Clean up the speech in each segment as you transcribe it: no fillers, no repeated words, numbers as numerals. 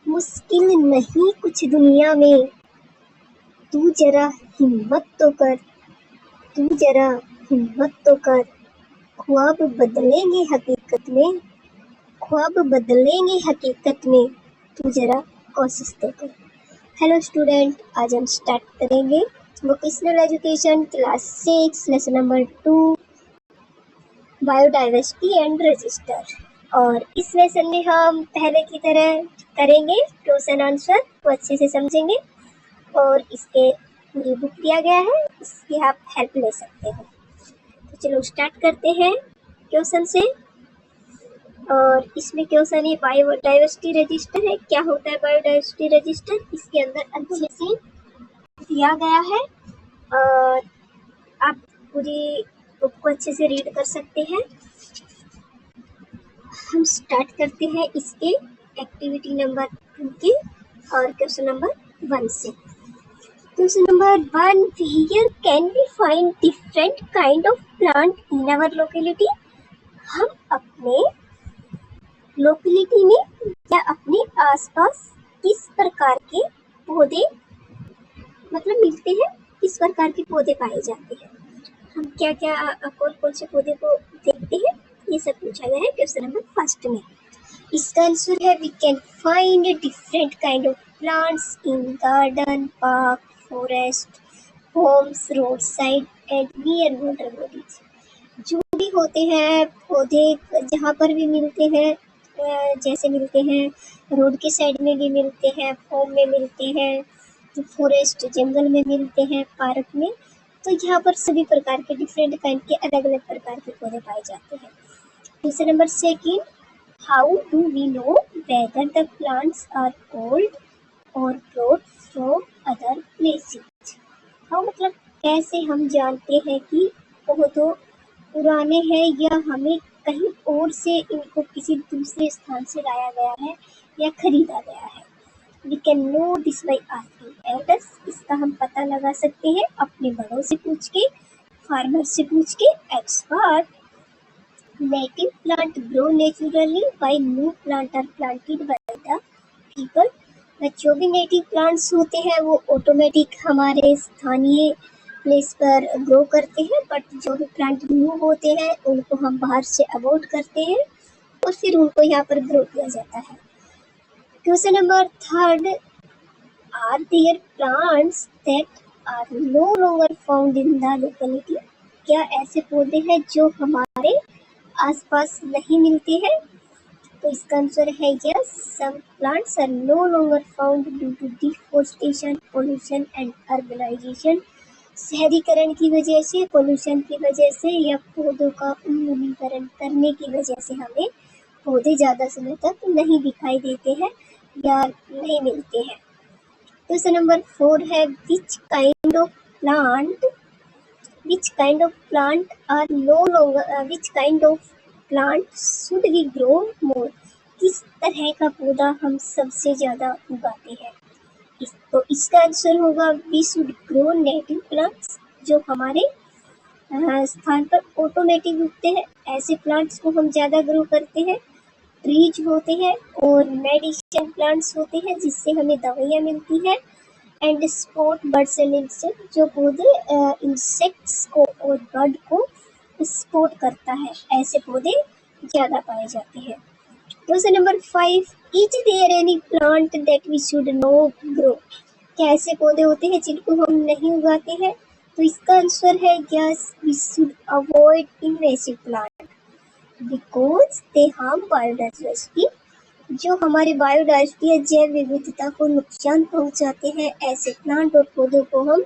मुश्किल नहीं कुछ दुनिया में, तू जरा हिम्मत तो कर, तू जरा हिम्मत तो कर, ख्वाब बदलेंगे हकीकत में, ख्वाब बदलेंगे हकीकत में, तू जरा कोशिश तो कर। हेलो स्टूडेंट, आज हम स्टार्ट करेंगे vocational education class 6 lesson number 2 biodiversity and register. और इस लेसन में हम पहले की तरह करेंगे क्वेश्चन आंसर, तो अच्छे से समझेंगे। और इसके पूरी बुक दिया गया है, इसकी आप हेल्प ले सकते हो। तो चलो स्टार्ट करते हैं क्वेश्चन से। और इसमें क्वेश्चन है बायोडाइवर्सिटी रजिस्टर है। क्या होता है बायोडाइवर्सिटी रजिस्टर? इसके अंदर अच्छे से दिया गया है और आप पूरी बुक को अच्छे से रीड कर सकते हैं। हम स्टार्ट करते हैं इसके एक्टिविटी नंबर 2 के और क्वेश्चन नंबर 1 से। Question number 1, where can we find different kind of plant in our locality? हम अपने लोकेलिटी में या अपने आसपास किस प्रकार के पौधे मिलते हैं, किस प्रकार के पौधे पाए जाते हैं, हम क्या क्या कौन कौन से पौधे को देखते हैं, ये सब पूछा गया है क्वेश्चन नंबर 1 में। इसका आंसर है we can find different kind of plants in garden, park, forest, homes, road side and near water bodies. जो भी होते हैं पौधे जहाँ पर भी मिलते हैं, जैसे मिलते हैं रोड के साइड में भी मिलते हैं, होम में मिलते हैं, फॉरेस्ट जंगल में मिलते हैं, पार्क में, तो यहाँ पर सभी प्रकार के डिफरेंट काइंड के अलग अलग प्रकार के पौधे पाए जाते हैं। Question number 2, how do we know whether the plants are old और ब्रॉट फ्रॉम अदर प्लेसेस? हाँ, कैसे हम जानते हैं कि पौधे पुराने हैं या हमें कहीं और से इनको किसी दूसरे स्थान से लाया गया है या खरीदा गया है? We can know this by asking elders. इसका हम पता लगा सकते हैं अपने बड़ों से पूछ के, फार्मर से पूछ के। Expert, native plant grow naturally while new plant are planted by the people. जो भी नेटिव प्लांट्स होते हैं वो ऑटोमेटिक हमारे स्थानीय प्लेस पर ग्रो करते हैं, बट जो भी प्लांट न्यू होते हैं उनको हम बाहर से अवॉइड करते हैं और फिर उनको यहाँ पर ग्रो किया जाता है। Question number 3, are there plants that are no longer found in the locality? क्या ऐसे पौधे हैं जो हमारे आसपास नहीं मिलते हैं? तो इसका आंसर है yes, some plants are no longer found due to deforestation, pollution and urbanisation. शहरीकरण की वजह से, पोल्यूशन की वजह से या पौधों का उन्मूलीकरण करने की वजह से हमें पौधे ज़्यादा समय तक नहीं दिखाई देते हैं या नहीं मिलते हैं। क्वेश्चन नंबर 4 है which kind of plant are no longer which kind of plant should we grow more? किस तरह का पौधा हम सबसे ज़्यादा उगाते हैं? तो इसका आंसर होगा we should grow native plants, जो हमारे स्थान पर ऑटोमेटिक उगते हैं। ऐसे प्लांट्स को हम ज़्यादा ग्रो करते हैं। ट्रीज होते हैं और मेडिसिन प्लांट्स होते हैं जिससे हमें दवाइयाँ मिलती हैं। And spot birds and insect, जो पौधे इंसेक्ट्स को और बर्ड को स्पॉट करता है, ऐसे पौधे ज़्यादा पाए जाते हैं। Question number 5, is there any plant that we should no grow? क्या ऐसे पौधे होते हैं जिनको हम नहीं उगाते हैं? तो इसका आंसर है yes, we should avoid invasive plant because they harm biodiversity. जो हमारे बायोडाइवर्सिटी या जैव विविधता को नुकसान पहुंचाते हैं, ऐसे प्लांट और पौधों को हम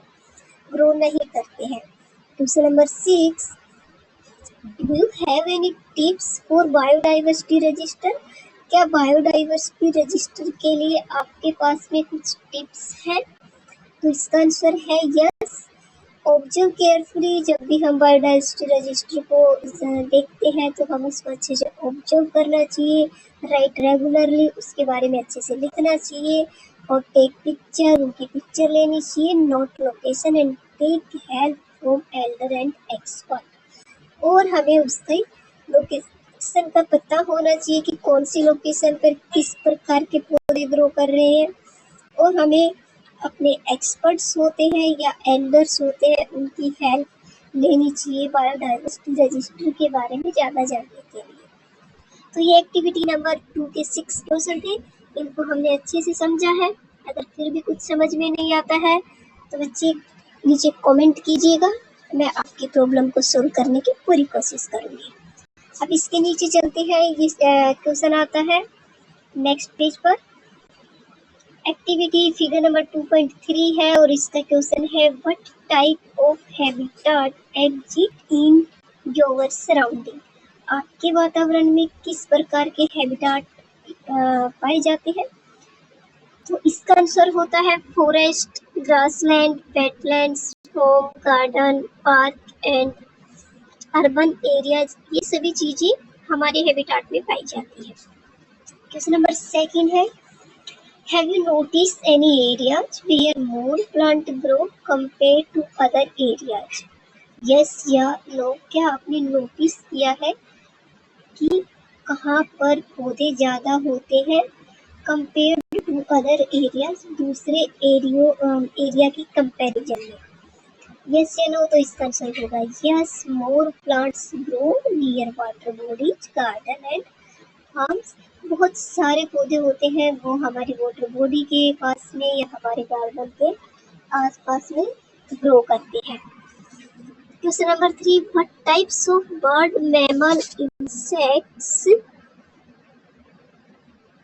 ग्रो नहीं करते हैं। Question number 6, do you have any tips for biodiversity register? क्या बायोडाइवर्सिटी रजिस्टर के लिए आपके पास में कुछ टिप्स हैं? तो इसका आंसर है यस, ऑब्जर्व केयरफुली। जब भी हम बायोडाइवर्सिटी रजिस्टर को देखते हैं तो हम उसको अच्छे से ऑब्जर्व करना चाहिए, राइट रेगुलरली, उसके बारे में अच्छे से लिखना चाहिए और टेक पिक्चर, उनकी पिक्चर लेनी चाहिए, note location and take help from elder and expert. और हमें उससे लोकेशन का पता होना चाहिए कि कौन सी लोकेशन पर किस प्रकार के पौधे ग्रो कर रहे हैं, और हमें अपने एक्सपर्ट्स होते हैं या एल्डर्स होते हैं उनकी हेल्प लेनी चाहिए बायोडाइवर्सिटी रजिस्टर के बारे में ज़्यादा जानने के लिए। तो ये एक्टिविटी नंबर 2 के 6 क्वेश्चन थे, इनको हमने अच्छे से समझा है। अगर फिर भी कुछ समझ में नहीं आता है तो बच्चे नीचे कमेंट कीजिएगा, मैं आपकी प्रॉब्लम को सोल्व करने की पूरी कोशिश करूँगी। अब इसके नीचे चलते हैं, ये क्वेश्चन आता है नेक्स्ट पेज पर। एक्टिविटी फिगर नंबर 2.3 है और इसका क्वेश्चन है what type of habitat exist in your surrounding. आपके वातावरण में किस प्रकार के हैबिटेट पाए जाते हैं। तो इसका आंसर होता है forest, grassland, wetlands, home, garden, park and urban areas. ये सभी चीजें हमारे हैबिटेट में पाई जाती है। क्वेश्चन नंबर 2 है Have you noticed any areas where more plant grow compared to other areas? Yes या no? क्या आपने नोटिस किया है कि कहाँ पर पौधे ज़्यादा होते हैं compared to other areas, दूसरे एरिया की कंपैरिजन में? Yes या no? तो इसका आंसर होगा yes, more plants grow near water bodies, garden and farms। बहुत सारे पौधे होते हैं वो हमारी वाटर बॉडी के पास में या हमारे गार्डन के आसपास में ग्रो करते हैं। Question number 3 what types of bird, mammal, insects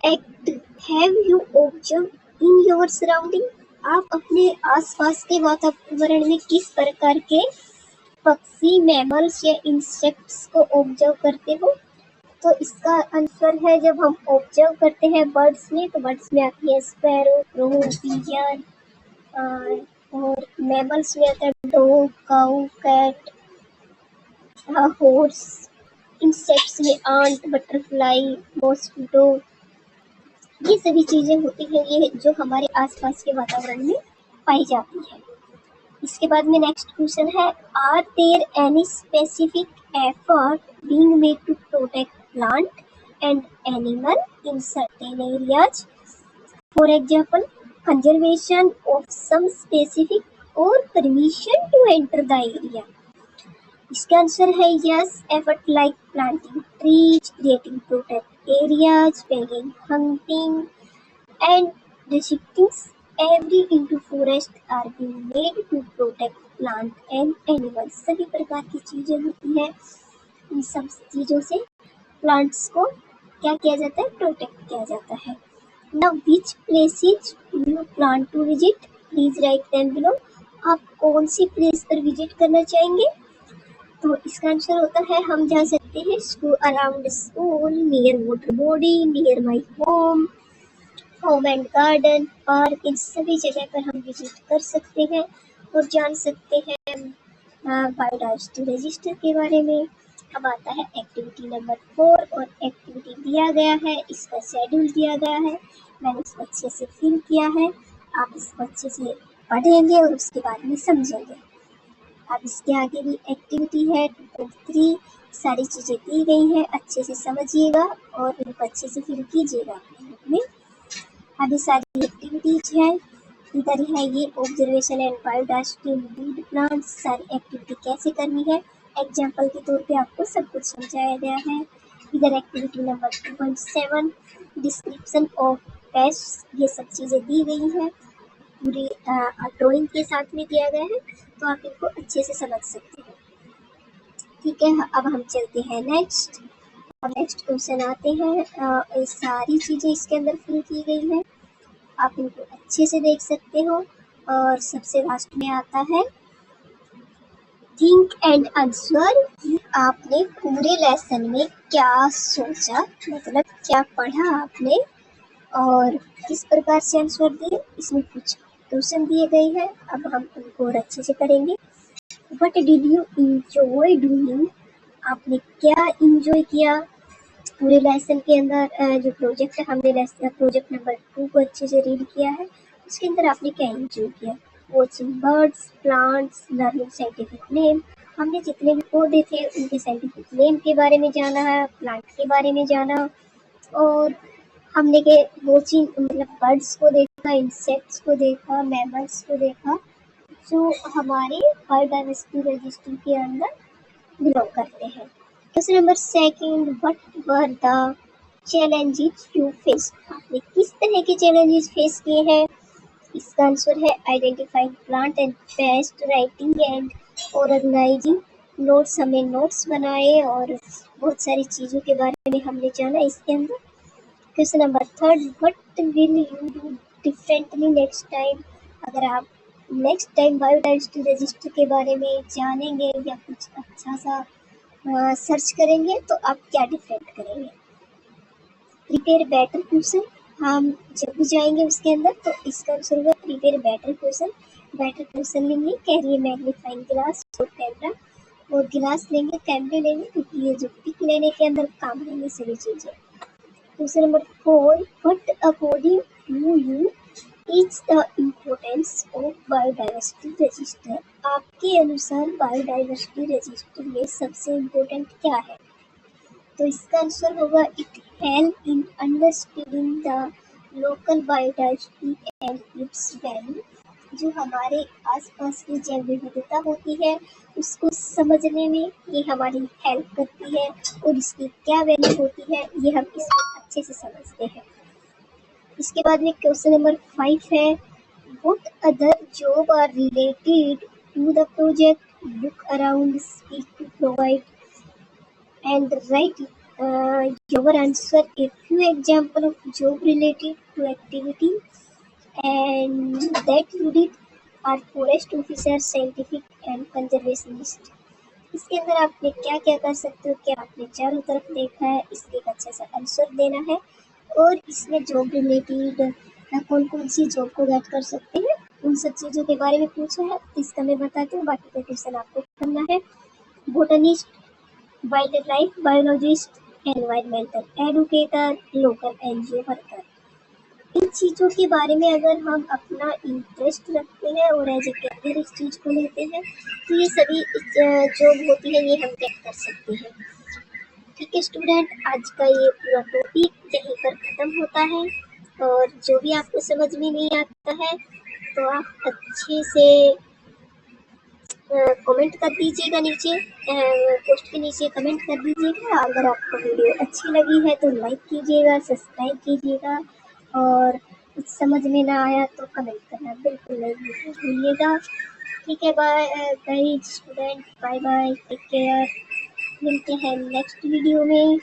act have you observe in your surrounding. आप अपने आसपास के वातावरण में किस प्रकार के पक्षी, मैमल्स या इंसेक्ट्स को ऑब्जर्व करते हो। तो इसका आंसर है जब हम ऑब्जर्व करते हैं बर्ड्स में, तो बर्ड्स में आती है स्पैरो, क्रो, पिजन, और मैमल्स में आता है डॉग, काऊ, कैट, हॉर्स। इंसेक्ट्स में आंट, बटरफ्लाई, मॉस्किटो। ये सभी चीजें होती हैं ये जो हमारे आसपास के वातावरण में पाई जाती है। इसके बाद में नेक्स्ट क्वेश्चन है are there any specific effort being made to protect plant and animal in certain areas, for example conservation of some specific or permission to enter the area। इसका आंसर है yes, effort like planting trees, creating protected areas, banning hunting and restricting every into forest are being made to protect plant and animals। सभी प्रकार की चीजें होती है, इन सब चीजों से प्लांट्स को क्या किया जाता है, प्रोटेक्ट किया जाता है। Now which places you plan to visit, please write them below. आप कौन सी प्लेस पर विजिट करना चाहेंगे। तो इसका आंसर होता है हम जा सकते हैं school, around school, near water body, near my home, home and garden, park. इन सभी जगह पर हम विजिट कर सकते हैं और जान सकते हैं बायोडाइवर्सिटी रजिस्टर के बारे में। अब आता है एक्टिविटी नंबर 4 और एक्टिविटी दिया गया है, इसका शेड्यूल दिया गया है, मैंने इसको अच्छे से फिल किया है। आप इसको अच्छे से पढ़ेंगे और उसके बाद में समझेंगे। अब इसके आगे भी एक्टिविटी है 2.3, सारी चीज़ें दी गई हैं, अच्छे से समझिएगा और इनको अच्छे से फिल कीजिएगा अपने बुक में। अभी सारी एक्टिविटीज है, इधर है ये observation and biodiversity weed plants. सारी एक्टिविटी कैसे करनी है एग्जाम्पल के तौर पे आपको सब कुछ समझाया गया है। इधर activity number 2.7 description of paste, ये सब चीज़ें दी गई हैं, पूरी ड्राइंग के साथ में दिया गया है, तो आप इनको अच्छे से समझ सकते हैं। ठीक है, अब हम चलते हैं नेक्स्ट, और नेक्स्ट क्वेश्चन आते हैं। ये सारी चीज़ें इसके अंदर फिल की गई हैं, आप इनको अच्छे से देख सकते हो। और सबसे लास्ट में आता है थिंक एंड आंसर। आपने पूरे लेसन में क्या सोचा, मतलब क्या पढ़ा आपने और किस प्रकार से आंसर दिए। इसमें कुछ क्वेश्चन दिए गए हैं, अब हम उनको और अच्छे से करेंगे। What did you enjoy doing, आपने क्या इंजॉय किया पूरे लेसन के अंदर। जो प्रोजेक्ट है हमने प्रोजेक्ट नंबर 2 को अच्छे से रीड किया है, उसके अंदर आपने क्या इंजॉय किया। Watching birds, plants, learning scientific name, हमने जितने भी पौधे थे उनके साइंटिफिक नेम के बारे में जाना है, प्लांट के बारे में जाना, और हमने के वॉचिंग मतलब बर्ड्स को देखा, इंसेक्ट्स को देखा, मैमल्स को देखा जो हमारे बायोडाइवर्सिटी रजिस्टर के अंदर बिलोंग करते हैं। Question number second, what were the challenges you face? आपने किस तरह के चैलेंजेस फेस किए हैं? इसका आंसर है identifying plant and pest, writing and organising notes. हमें नोट्स बनाए और बहुत सारी चीज़ों के बारे में हमने जाना इसके अंदर। Question number third, what will you do differently next time? अगर आप नेक्स्ट टाइम बायोडाइवर्सिटी रजिस्टर के बारे में जानेंगे या कुछ अच्छा सा सर्च करेंगे तो आप क्या डिफरेंट करेंगे? Prepare better question. हम जब भी जाएंगे उसके अंदर तो इसका आंसर होगा prepare better question. Better question लेंगे, कैरी मैग्नीफाइंग ग्लास और कैमरा, और गिलास लेंगे, कैमरे लेंगे, क्योंकि ये जो पिक लेने के अंदर काम लेंगे सभी चीज़ें। Question number 4, what according to you is the importance of biodiversity register? आपके अनुसार बायोडाइवर्सिटी रजिस्टर में सबसे इम्पोर्टेंट क्या है? तो इसका आंसर होगा it help in understanding the local biodiversity and it's value. जो हमारे आसपास की जैव विविधता होती है उसको समझने में ये हमारी हेल्प करती है, और इसकी क्या वैल्यू होती है ये हम इसमें अच्छे से समझते हैं। इसके बाद में क्वेश्चन नंबर 5 है, what other job are related to the project? Look around, speak to, provide and write your answer. A few example of job related to activity and that you did are forest officer, scientific and conservationist. इसके अंदर आपने क्या क्या कर सकते हो, क्या आपने चारों तरफ देखा है, इसके एक अच्छा सा आंसर देना है। और इसमें जॉब रिलेटेड कौन कौन सी जॉब को गेट कर सकते हैं उन सब चीज़ों के बारे में पूछा है, इसका मैं बताती हूँ, बाकी का क्वेश्चन आपको करना है। Botanist, wildlife biologist, environmental educator, local NGO worker. इन चीज़ों के बारे में अगर हम अपना इंटरेस्ट रखते हैं और एज ए कैरियर इस चीज़ को लेते हैं तो ये सभी जॉब होती है ये हम गेट कर सकते हैं। ठीक है स्टूडेंट, आज का ये पूरा टॉपिक यहीं पर ख़त्म होता है, और जो भी आपको समझ में नहीं आता है तो आप अच्छे से कमेंट कर दीजिएगा नीचे, पोस्ट के नीचे कमेंट कर दीजिएगा। अगर आपको वीडियो अच्छी लगी है तो लाइक कीजिएगा, सब्सक्राइब कीजिएगा, और कुछ समझ में ना आया तो कमेंट करना बिल्कुल नहीं भूलिएगा। ठीक है, bye student, bye bye, take care. मिलते हैं नेक्स्ट वीडियो में,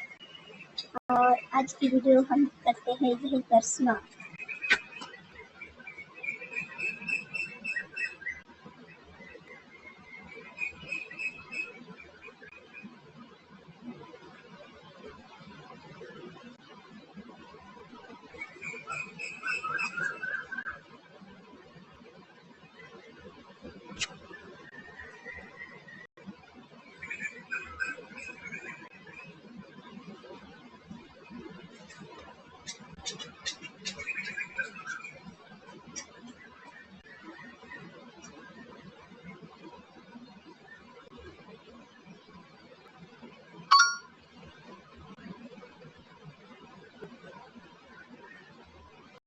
और आज की वीडियो हम करते हैं यहीं पर समाप्त।